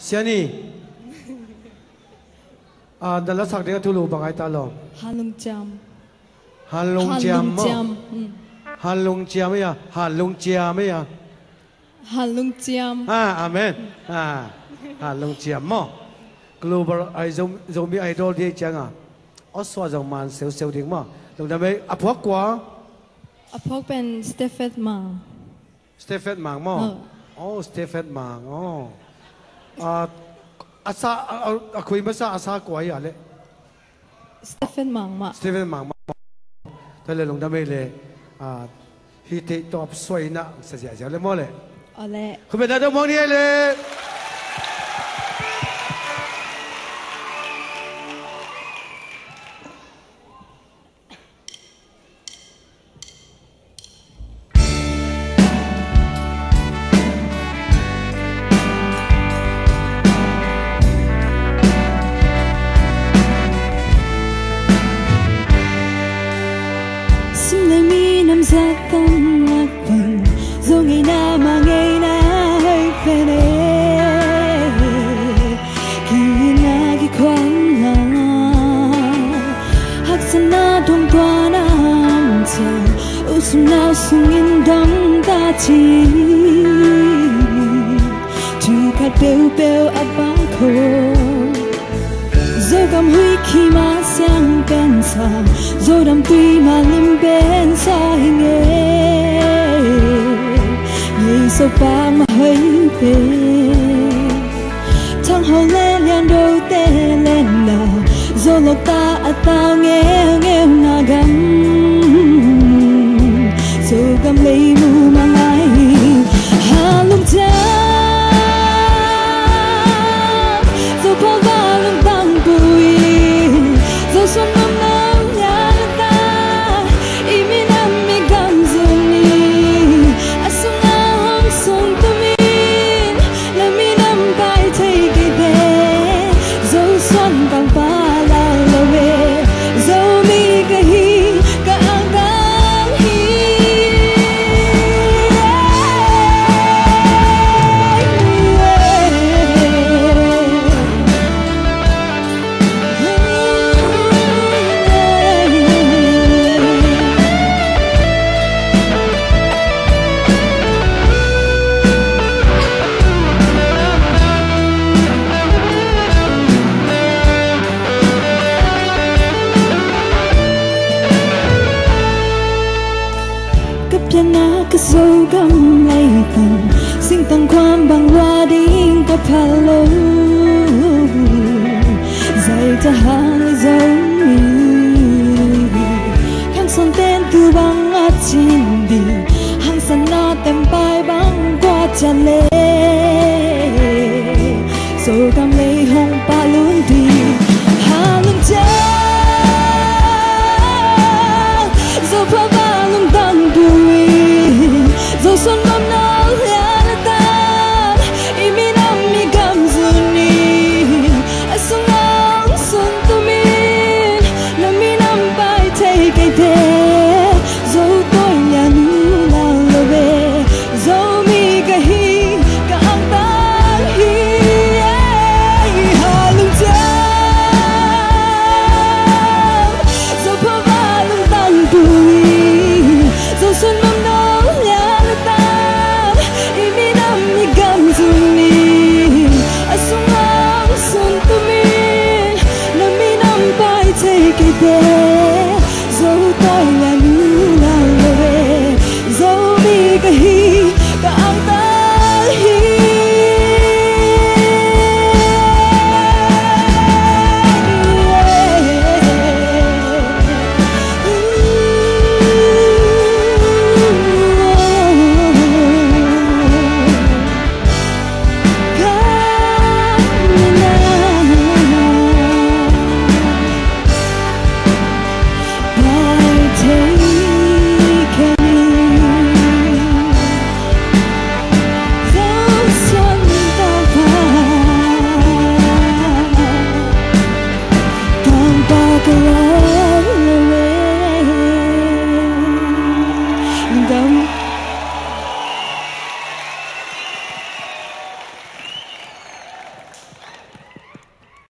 Siani dalam sak dia tulu bangai talom Halung jam Halung jam Halung jam ya Halung jam ya Halung jam amen Halung jam mo global zombie idol dia jangan Oswa zaman man sel ding mo lung dah mai apok kwa apok pen Stephen Mang Stephen Mang mo oh Stephen Mang oh asa aku masa asa kwa ya le Stephen Mang ma Stephen Mang maแต่ลงดำเลยฮิตตอบสวยนะเสียใจเลยมั้งเลยคุณเป็นอะไรมองนี่เลย Sa tâm lạc phần dù ngày nào mà ngày nào hay về đây khi na khi khoan na hắc san na thong toa nam chân usum nào sung in đắm ta chi tu cắt bêu bêu áp băng khô dẫu cầm huy khi mà sang bên xa dẫu đắm tuy mà lim bên xa nghe nhìn sâu ba mà hơi về thằng hậu lên liền đầu tê lên là dẫu lộc ta nghe nghe na gắm dẫu cầm lấy mù mà ngay hà lung cha dẫu bao ba lung tăng bùi dẫu xuân năm nắng nhà ta im mi nam mi gam zuni asung na hong sung tu min la mi nam bai thấy cái thế dẫu xuân bằng ba la la về dẫu mi cái hi cả ang hi cái dấu găm ngày tầng sinh tăng quan bằng hoa đinh có pha lâu dạy ta hàng dấu mi hàng son tên từ băng át chim bì hàng sân na tem bài băng qua tràn lệ dấu